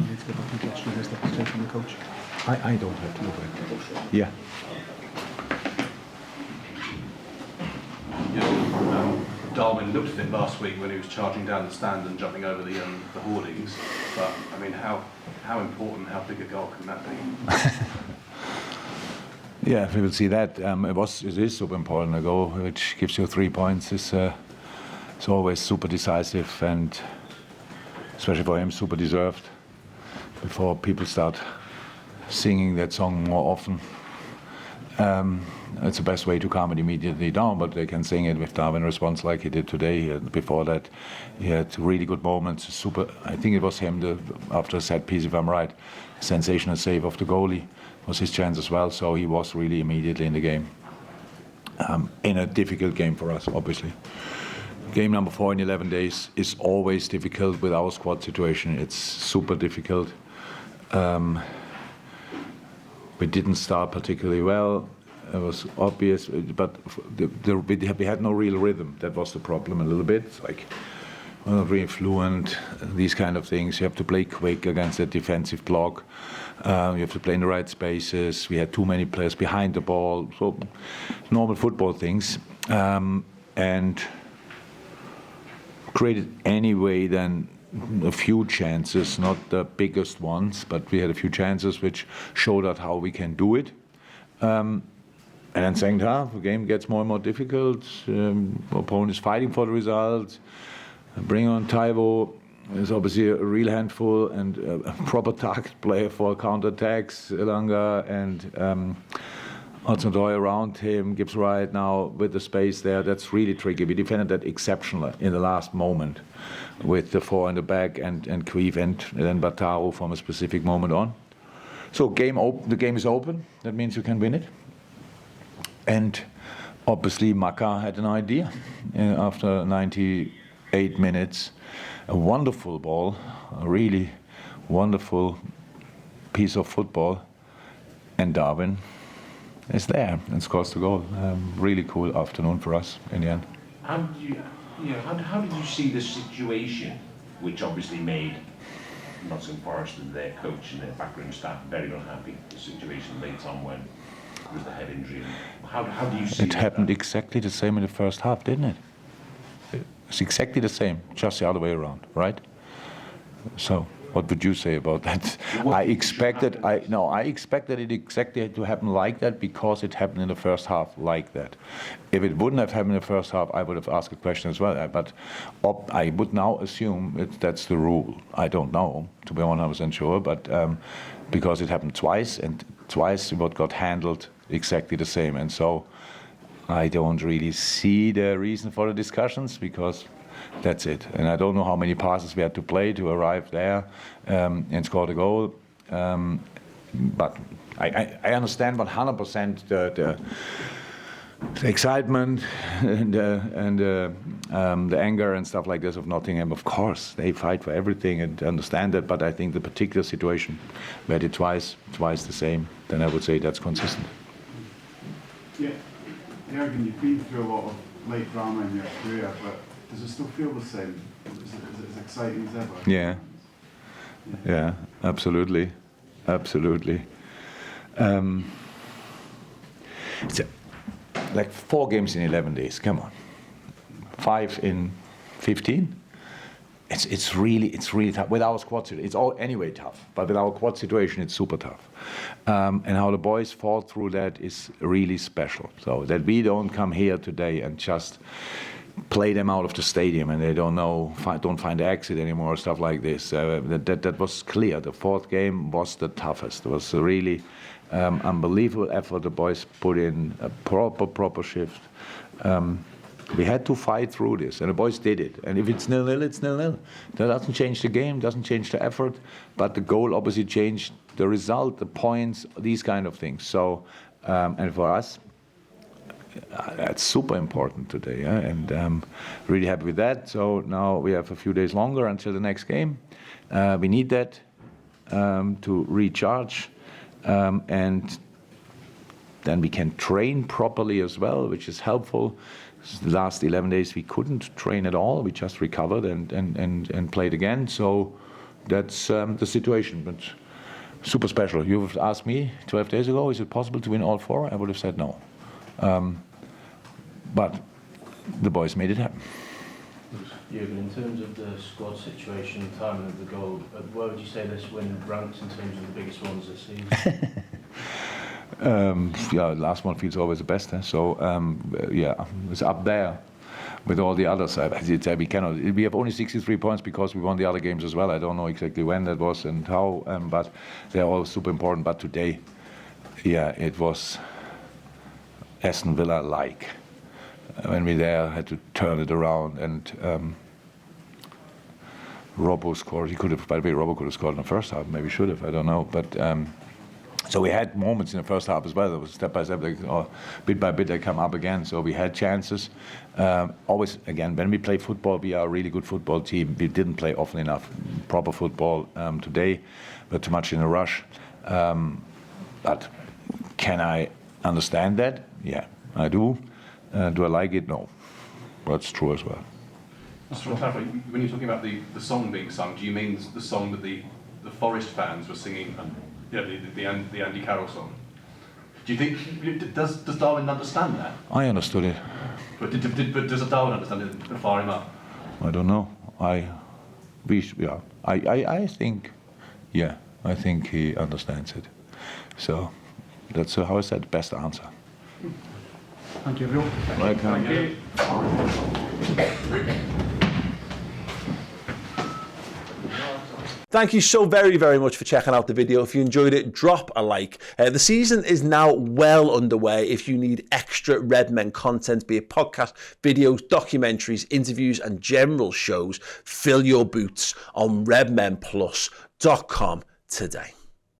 need to get back into action against that potential from the coach? I don't have to go back. Yeah. Darwin looked at it last week when he was charging down the stand and jumping over the hoardings. But I mean, how important, how big a goal can that be? Yeah, we will see that. It is super important. A goal which gives you 3 points is always super decisive, and especially for him, super deserved. Before people start singing that song more often, it's the best way to calm it immediately down. But they can sing it with Darwin response like he did today. Before that, he had really good moments. Super. I think it was him after a set piece, if I'm right. Sensational save of the goalie was his chance as well. So he was really immediately in the game. In a difficult game for us, obviously. Game number 4 in 11 days is always difficult with our squad situation. It's super difficult. We didn't start particularly well. It was obvious, but we had no real rhythm. That was the problem a little bit. It's like, we're not really fluent, these kind of things. You have to play quick against a defensive block. You have to play in the right spaces. We had too many players behind the ball. So normal football things. And created anyway then a few chances, not the biggest ones, but we had a few chances which showed us how we can do it. And then second half, the game gets more and more difficult. Opponent is fighting for the result. Bring on Taiwo is obviously a real handful and a proper target player for counter-attacks. Elanga and Hudson-Odoi around him. Gibbs right now with the space there. That's really tricky. We defended that exceptionally in the last moment with the 4 in the back and Queeve and then Bataro from a specific moment on. So the game is open. That means you can win it. And obviously Maka had an idea after 98 minutes. A wonderful ball, a really wonderful piece of football. And Darwin is there and scores the goal. Really cool afternoon for us in the end. How did you see the situation, which obviously made Nottingham Forest and their coach and their backroom staff very unhappy? The situation late on when there was the head injury. How do you see it? It happened exactly the same in the first half, didn't it? It's exactly the same, just the other way around, right? So, what would you say about that? I expected it exactly to happen like that because it happened in the first half like that. If it wouldn't have happened in the first half, I would have asked a question as well. But I would now assume that's the rule. I don't know, to be 100% sure, but because it happened twice, and twice what got handled exactly the same. And so I don't really see the reason for the discussions because that's it. And I don't know how many passes we had to play to arrive there and score the goal. But I understand 100% the excitement and the anger and stuff like this of Nottingham. Of course, they fight for everything and understand that. But I think the particular situation where they twice the same, then I would say that's consistent. Yeah, Jurgen, you've been through a lot of late drama in your career, but does it still feel the same? Is it as exciting as ever? Yeah, absolutely. Like 4 games in 11 days. Come on, 5 in 15. It's really tough. With our squad situation, it's all anyway tough. But with our quad situation, it's super tough. And how the boys fought through that is really special. So that we don't come here today and just play them out of the stadium and they don't find the exit anymore, stuff like this. That was clear. The 4th game was the toughest. It was a really unbelievable effort the boys put in, a proper shift. We had to fight through this, and the boys did it. And if it's 0-0, it's 0-0. That doesn't change the game, doesn't change the effort, but the goal obviously changed the result, the points, these kind of things. So, and for us, that's super important today, yeah? And really happy with that. So now we have a few days longer until the next game. We need that to recharge, and then we can train properly as well, which is helpful. The last 11 days we couldn't train at all. We just recovered and played again. So that's the situation. But super special. You've asked me 12 days ago, is it possible to win all 4? I would have said no. But the boys made it happen. Jurgen, in terms of the squad situation, timing of the goal, where would you say this win ranks in terms of the biggest ones this season? The last one feels always the best. So it's up there with all the others. We cannot. We have only 63 points because we won the other games as well. I don't know exactly when that was and how, but they're all super important. But today, it was Aston Villa-like. When we had to turn it around, and Robbo scored. He could have, by the way, Robbo could have scored in the first half. Maybe should have. I don't know. But so we had moments in the first half as well. It was step by step, or bit by bit, they come up again. So we had chances. Always, again, when we play football, we are a really good football team. We didn't play often enough proper football today, but too much in a rush. But can I understand that? Yeah, I do. Do I like it? No. That's true as well. Just to clarify, when you're talking about the song being sung, do you mean the song that the Forest fans were singing, the Andy Carroll song? Do you think, does Darwin understand that? I understood it. But does Darwin understand it and fire him up? I don't know. I think he understands it. So that's how I said, best answer. Thank you, everyone. Welcome. Thank you so very, very much for checking out the video. If you enjoyed it, drop a like. The season is now well underway. If you need extra Redmen content, be it podcast, videos, documentaries, interviews, and general shows, fill your boots on redmenplus.com today.